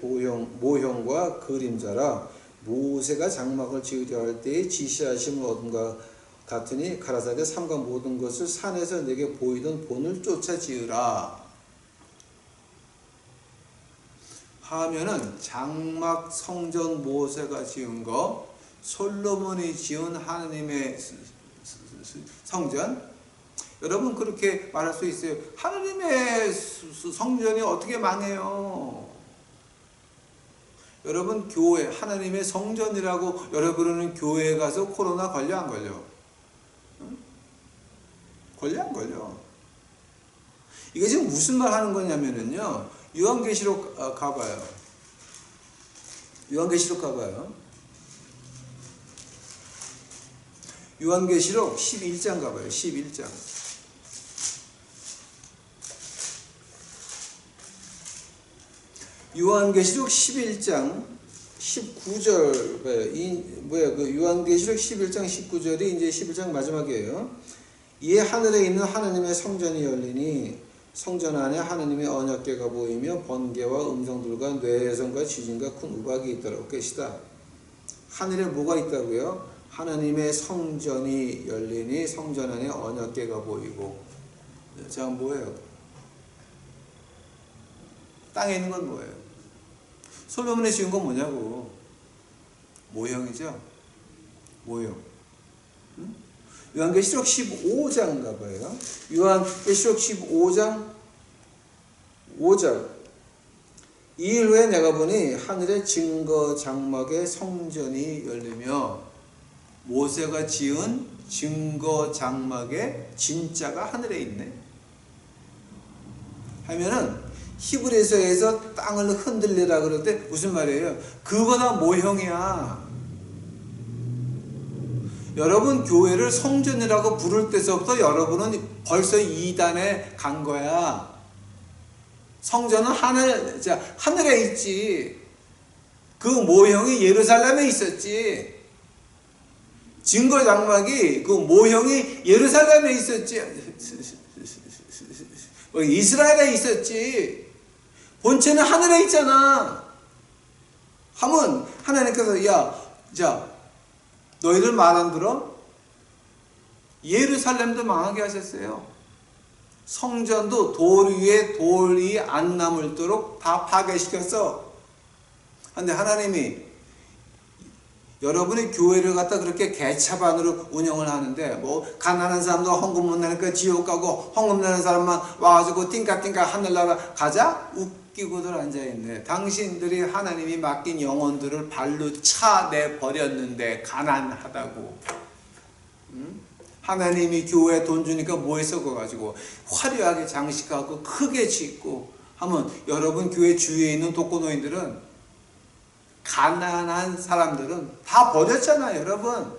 S1: 모형과 그림자라. 모세가 장막을 지으려 할 때에 지시하심을 얻은 것 같으니 가라사대 삼가 모든 것을 산에서 내게 보이던 본을 쫓아 지으라 하면은, 장막 성전 모세가 지은 거, 솔로몬이 지은 하나님의 성전, 여러분 그렇게 말할 수 있어요. 하나님의 성전이 어떻게 망해요? 여러분 교회, 하나님의 성전이라고 여러분은 교회에 가서 코로나 걸려 안 걸려? 응? 걸려 안 걸려? 이게 지금 무슨 말 하는 거냐면요, 요한계시록 가봐요. 요한계시록 가봐요. 요한계시록 11장 가봐요. 11장. 요한계시록 11장 19절 그 요한계시록 11장 19절이 이제 11장 마지막이에요. 이에 하늘에 있는 하나님의 성전이 열리니 성전 안에 하나님의 언약궤가 보이며 번개와 음성들과 뇌성과 지진과 큰 우박이 있더라고 계시다. 하늘에 뭐가 있다고요? 하나님의 성전이 열리니 성전 안에 언약궤가 보이고. 자, 뭐예요? 땅에 있는 건 뭐예요? 솔로몬이 지은 건 뭐냐고. 모형이죠. 모형. 요한계시록 15장 가봐요. 요한계시록 15장 5절. 이일 후에 내가 보니 하늘의 증거 장막의 성전이 열리며, 모세가 지은 증거 장막의 진짜가 하늘에 있네 하면은, 히브리서에서 땅을 흔들리라 그럴 때 무슨 말이에요? 그거 다 모형이야. 여러분 교회를 성전이라고 부를 때서부터 여러분은 벌써 이단에 간 거야. 성전은 하늘에 있지. 그 모형이 예루살렘에 있었지. 증거 장막이 그 모형이 예루살렘에 있었지. 이스라엘에 있었지. 본체는 하늘에 있잖아. 하면 하나님께서 자 너희들 말 안 들어? 예루살렘도 망하게 하셨어요. 성전도 돌 위에 돌이 안 남을도록 다 파괴시켰어. 근데 하나님이 여러분의 교회를 갖다 그렇게 개차반으로 운영을 하는데, 뭐 가난한 사람도 헌금 못 내니까 지옥 가고 헌금 내는 사람만 와가지고 띵까띵까 하늘나라 가자? 웃기고들 앉아있네. 당신들이 하나님이 맡긴 영혼들을 발로 차내 버렸는데 가난하다고. 하나님이 교회에 돈 주니까 뭐에 썩어가지고 화려하게 장식하고 크게 짓고 하면, 여러분 교회 주위에 있는 독거노인들은, 가난한 사람들은 다 버렸잖아, 여러분.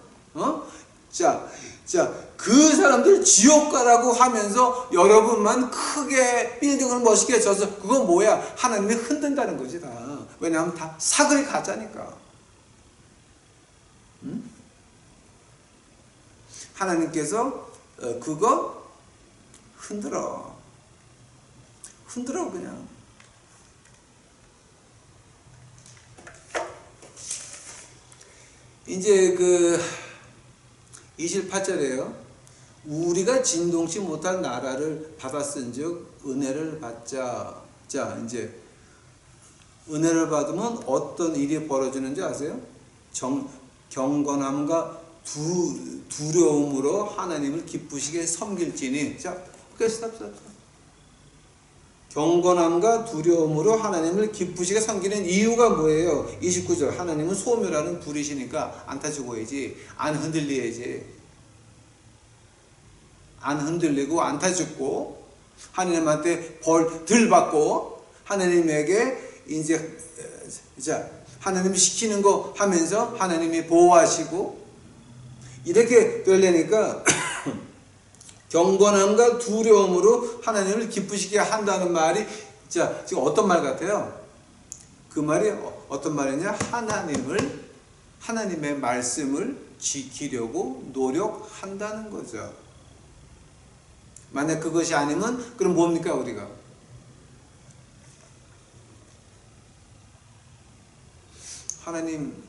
S1: 그 사람들 지옥 가라고 하면서 여러분만 크게 빌딩을 멋있게 져서, 그건 뭐야? 하나님이 흔든다는 거지, 다. 왜냐하면 다 사거리 가짜니까. 하나님께서 그거 흔들어 그냥. 이제 그 28절에요. 우리가 진동치 못한 나라를 받았은즉 은혜를 받자. 자, 이제 은혜를 받으면 어떤 일이 벌어지는지 아세요? 경건함과 두려움으로 하나님을 기쁘시게 섬길지니. 자, 스탑. 경건함과 두려움으로 하나님을 기쁘시게 섬기는 이유가 뭐예요? 29절. 하나님은 소멸하는 불이시니까 안 타죽어야지. 안 흔들려야지. 안 흔들리고 안 타죽고 하나님한테 벌 덜 받고 하나님에게 이제 하나님이 시키는 거 하면서 하나님이 보호하시고 이렇게 되려니까 경건함과 두려움으로 하나님을 기쁘시게 한다는 말이, 자, 지금 어떤 말 같아요? 그 말이 어떤 말이냐? 하나님의 말씀을 지키려고 노력한다는 거죠. 만약 그것이 아니면, 그럼 뭡니까, 우리가? 하나님,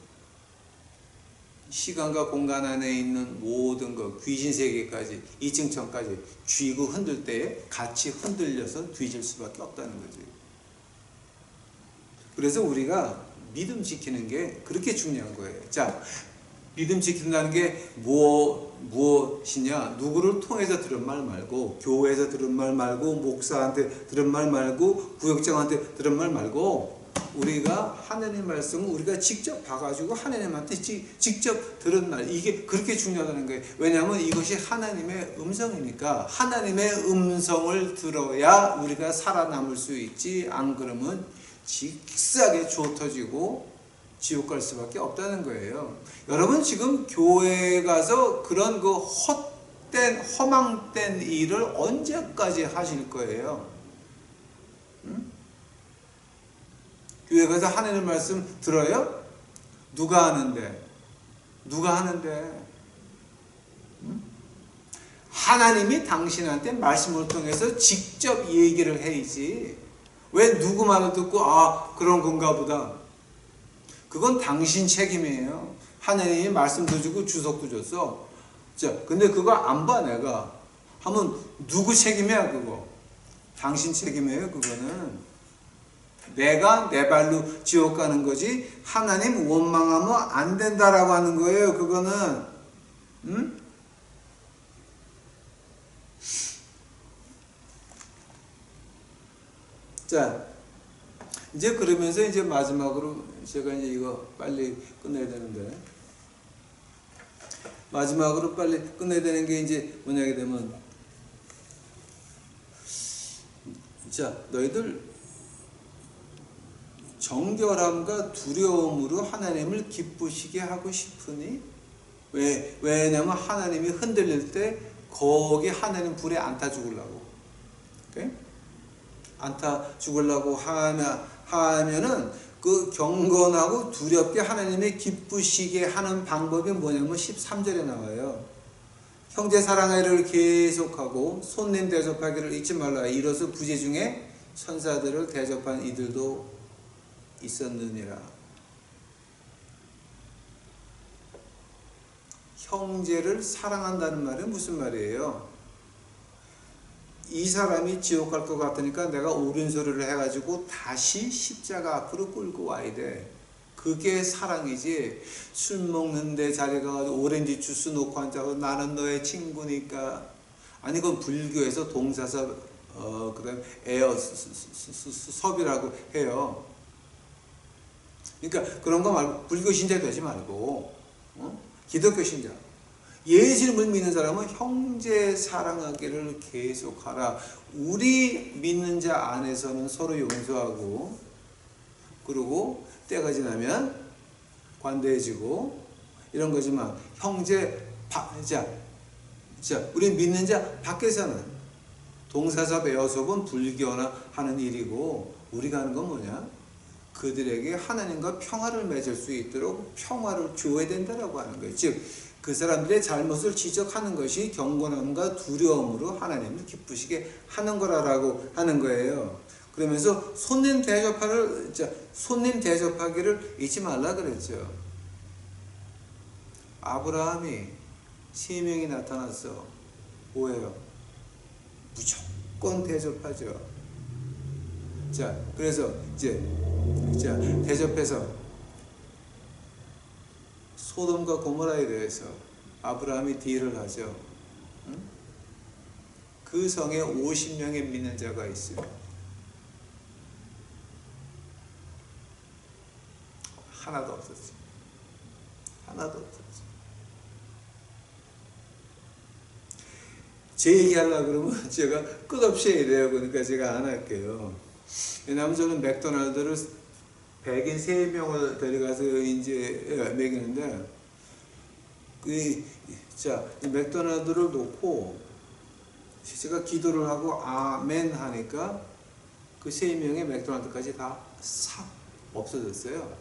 S1: 시간과 공간 안에 있는 모든 것, 귀신 세계까지, 이층천까지 쥐고 흔들 때에 같이 흔들려서 뒤질 수밖에 없다는 거지. 그래서 우리가 믿음 지키는 게 그렇게 중요한 거예요. 자, 믿음 지킨다는 게 무엇이냐? 누구를 통해서 들은 말 말고, 교회에서 들은 말 말고, 목사한테 들은 말 말고, 구역장한테 들은 말 말고, 우리가 하나님 말씀을 우리가 직접 봐가지고 하나님한테 직접 들은 말, 이게 그렇게 중요하다는 거예요. 왜냐하면 이것이 하나님의 음성이니까. 하나님의 음성을 들어야 우리가 살아남을 수 있지. 안 그러면 직사하게 주워 터지고 지옥 갈 수밖에 없다는 거예요. 여러분 지금 교회에 가서 그런 그 헛된 허망된 일을 언제까지 하실 거예요? 교회 가서 하나님 말씀 들어요? 누가 하는데? 하나님이 당신한테 말씀을 통해서 직접 얘기를 해야지. 왜 누구 말을 듣고 그런 건가 보다. 그건 당신 책임이에요. 하나님이 말씀도 주고 주석도 줬어. 자, 근데 그거 안 봐 내가 하면 누구 책임이야 그거? 당신 책임이에요 그거는. 내가 내 발로 지옥 가는 거지 하나님 원망하면 안 된다라고 하는 거예요. 그거는. 자, 이제 그러면서 이제 마지막으로 제가 이제 이거 빨리 끝내야 되는데, 마지막으로 빨리 끝내야 되는 게 이제 뭐냐게 되면, 자, 너희들 정결함과 두려움으로 하나님을 기쁘시게 하고 싶으니 왜냐면 하나님이 흔들릴 때 거기 하나님 불에 안 타 죽으려고. 오케이? 안 타 죽으려고 하면은 그 경건하고 두렵게 하나님의 기쁘시게 하는 방법이 뭐냐면 13절에 나와요. 형제 사랑하기를 계속하고 손님 대접하기를 잊지 말라. 이로써 부재 중에 천사들을 대접한 이들도 있었느니라. 형제를 사랑한다는 말은 무슨 말이에요? 이 사람이 지옥 갈 것 같으니까 내가 옳은 소리를 해가지고 다시 십자가 앞으로 끌고 와야 돼. 그게 사랑이지. 술 먹는데 자리 가가지고 오렌지 주스 놓고 앉아서 나는 너의 친구니까. 아니 그건 불교에서 동사섭 그다음 에어섭이라고 해요. 그러니까 그런 거 말고 불교 신자 되지 말고 기독교 신자. 예수님을 믿는 사람은 형제 사랑하기를 계속하라. 우리 믿는 자 안에서는 서로 용서하고, 그리고 때가 지나면 관대해지고 이런 거지만 형제 우리 믿는 자 밖에서는 동사섭 에어섭은 불교나 하는 일이고, 우리가 하는 건 뭐냐? 그들에게 하나님과 평화를 맺을 수 있도록 평화를 줘야 된다라고 하는 거예요. 즉 그 사람들의 잘못을 지적하는 것이 경건함과 두려움으로 하나님을 기쁘시게 하는 거라고 하는 거예요. 그러면서 손님 대접하기를 잊지 말라 그랬죠. 아브라함이 3명이 나타났어. 뭐예요? 무조건 대접하죠. 그래서 대접해서 소돔과 고모라에 대해서 아브라함이 딜을 하죠. 그 성에 50명의 믿는 자가 있어요. 하나도 없었죠. 하나도 없었죠. 제 얘기하려고 그러면 제가 끝없이 이래요. 그러니까 제가 안 할게요. 왜냐하면 저는 맥도날드를 백인 3명을 데려가서 이제 먹이는데, 이 맥도날드를 놓고 제가 기도를 하고 아멘 하니까 그 3명의 맥도날드까지 다 싹 없어졌어요.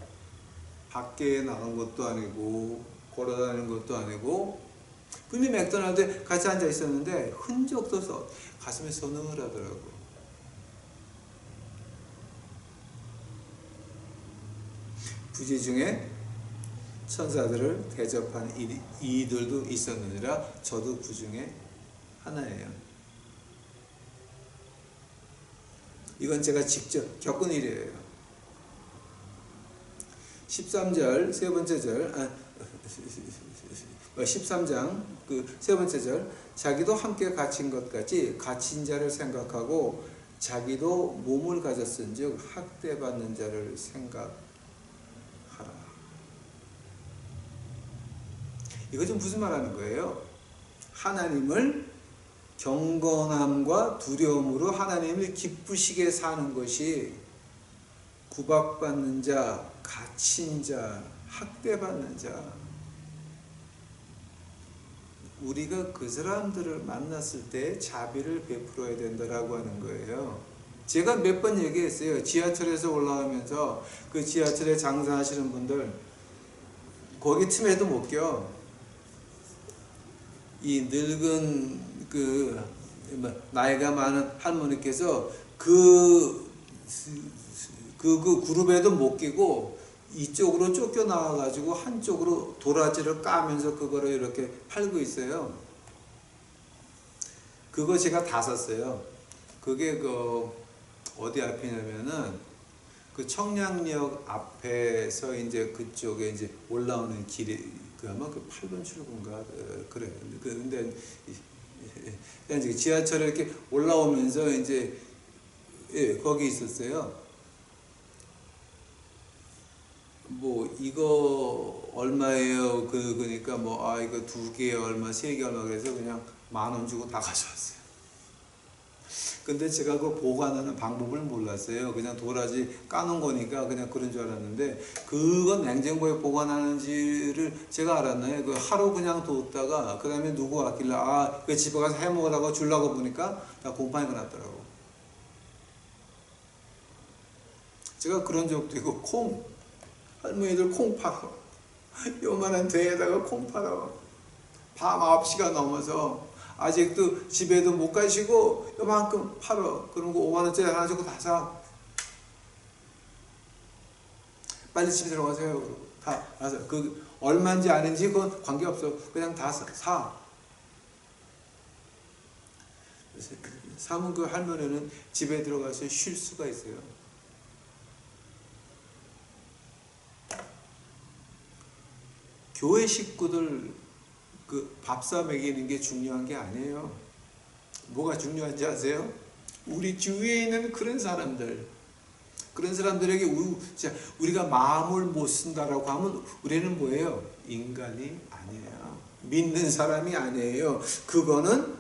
S1: 밖에 나간 것도 아니고 걸어다니는 것도 아니고, 근데 맥도날드에 같이 앉아 있었는데 흔적도 없어. 가슴이 서늘하더라고. 부재 중에 천사들을 대접한 이들도 있었느니라. 저도 그 중에 하나예요. 이건 제가 직접 겪은 일이에요. 13절 세 번째 절 13장 그 세 번째 절, 자기도 함께 갇힌 것 같이 갇힌 자를 생각하고 자기도 몸을 가졌은즉 학대받는 자를 생각하라. 이거 좀 무슨 말하는 거예요? 하나님을 경건함과 두려움으로 하나님을 기쁘시게 사는 것이 구박받는 자, 갇힌 자, 학대받는 자, 우리가 그 사람들을 만났을 때 자비를 베풀어야 된다라고 하는 거예요. 제가 몇 번 얘기했어요. 지하철에서 올라오면서 그 지하철에 장사하시는 분들 거기 틈에도 못 껴. 이 늙은 그 나이가 많은 할머니께서 그 그룹에도 못 끼고 이쪽으로 쫓겨 나와가지고 한쪽으로 도라지를 까면서 그거를 이렇게 팔고 있어요. 그거 제가 다 샀어요. 그게 그 어디 앞이냐면은 그 청량역 앞에서 이제 그쪽에 이제 올라오는 길이 그 아마 그 8번 출구인가 그래. 근데 이제 지하철에 이렇게 올라오면서 이제 거기 있었어요. 뭐 이거 얼마예요? 그러니까 이거 2개 얼마, 3개 얼마 그래서 그냥 10,000원 주고 다 가져왔어요. 근데 제가 그 보관하는 방법을 몰랐어요. 그냥 도라지 까는 거니까 그냥 그런 줄 알았는데, 그건 냉장고에 보관하는지를 제가 알았나요? 그 하루 그냥 뒀다가 그 다음에 누구 왔길래 그 집에 가서 해 먹으라고 주려고 보니까 다 곰팡이가 났더라고. 제가 그런 적도 있고, 할머니들 콩 팔아. 요만한 대에다가 콩 팔아. 밤 9시가 넘어서 아직도 집에도 못 가시고 요만큼 팔아. 그런 거 5만원짜리 하나 주고 다 사. 빨리 집에 들어가세요. 다 사. 그 얼마인지 아는지 그건 관계없어. 그냥 다 사. 사면 그 할머니는 집에 들어가서 쉴 수가 있어요. 교회 식구들 그 밥사 먹이는 게 중요한 게 아니에요. 뭐가 중요한지 아세요? 우리 주위에 있는 그런 사람들, 그런 사람들에게 우리가 마음을 못 쓴다라고 하면 우리는 뭐예요? 인간이 아니에요. 믿는 사람이 아니에요. 그거는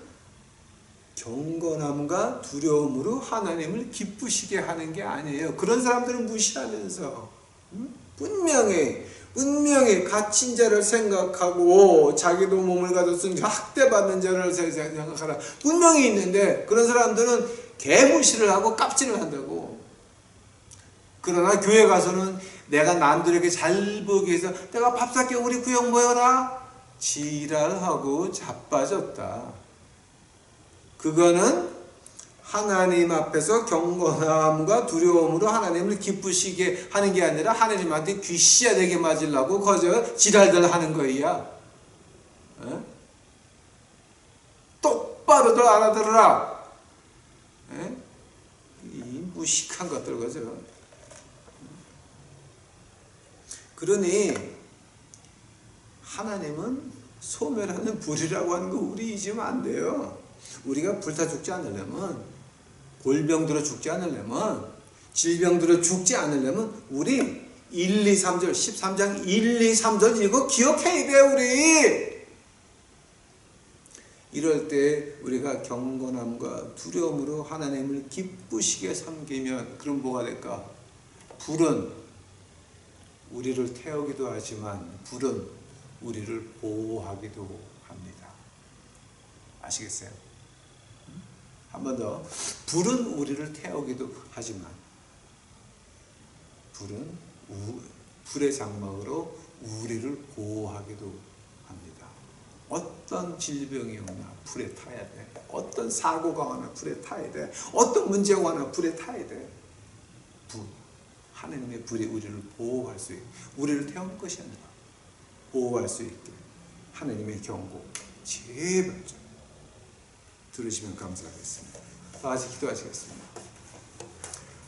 S1: 경건함과 두려움으로 하나님을 기쁘시게 하는 게 아니에요. 그런 사람들은 무시하면서 분명히 갇힌 자를 생각하고 자기도 몸을 가졌으니 학대받는 자를 생각하라. 분명히 있는데 그런 사람들은 개무시를 하고 깝질을 한다고. 그러나 교회 가서는 내가 남들에게 잘 보기 위해서 내가 밥 살게 우리 구역 모여라. 지랄하고 자빠졌다. 그거는 하나님 앞에서 경건함과 두려움으로 하나님을 기쁘시게 하는 게 아니라 하나님한테 귀씨야 되게 맞으려고 거저 지랄들 하는 거야. 똑바로들 알아들어라. 이 무식한 것들 거죠. 그러니 하나님은 소멸하는 불이라고 하는 거 우리 잊으면 안 돼요. 우리가 불타 죽지 않으려면, 골병 들어 죽지 않으려면, 질병 들어 죽지 않으려면 우리 1, 2, 3절 13장 1, 2, 3절 이거 기억해야 돼. 우리 이럴 때 우리가 경건함과 두려움으로 하나님을 기쁘시게 섬기면 그럼 뭐가 될까? 불은 우리를 태우기도 하지만 불은 우리를 보호하기도 합니다. 아시겠어요? 한 번 더. 불은 우리를 태우기도 하지만 불은 불의 장막으로 우리를 보호하기도 합니다. 어떤 질병이 오나 불에 타야 돼. 어떤 사고가 오나 불에 타야 돼. 어떤 문제가 오나 불에 타야 돼. 불. 하나님의 불이 우리를 보호할 수 있게, 우리를 태우는 것이 아니라 보호할 수 있게 하나님의 경고 제발 좀 들으시면 감사하겠습니다. 다 같이 기도하시겠습니다.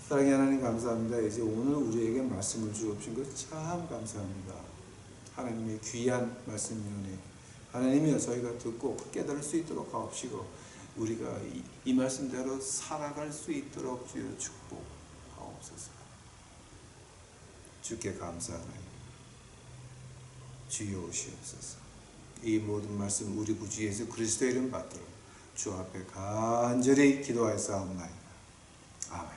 S1: 사랑의 하나님 감사합니다. 이제 오늘 우리에게 말씀을 주옵신 것 참 감사합니다. 하나님의 귀한 말씀이오니 하나님이여 저희가 듣고 깨달을 수 있도록 하옵시고 우리가 이 말씀대로 살아갈 수 있도록 주여 축복하옵소서. 주께 감사하나니 주여 오시옵소서. 이 모든 말씀 우리 구주 예수 그리스도의 이름 받들어 주 앞에 간절히 기도하였사옵나이다. 아멘.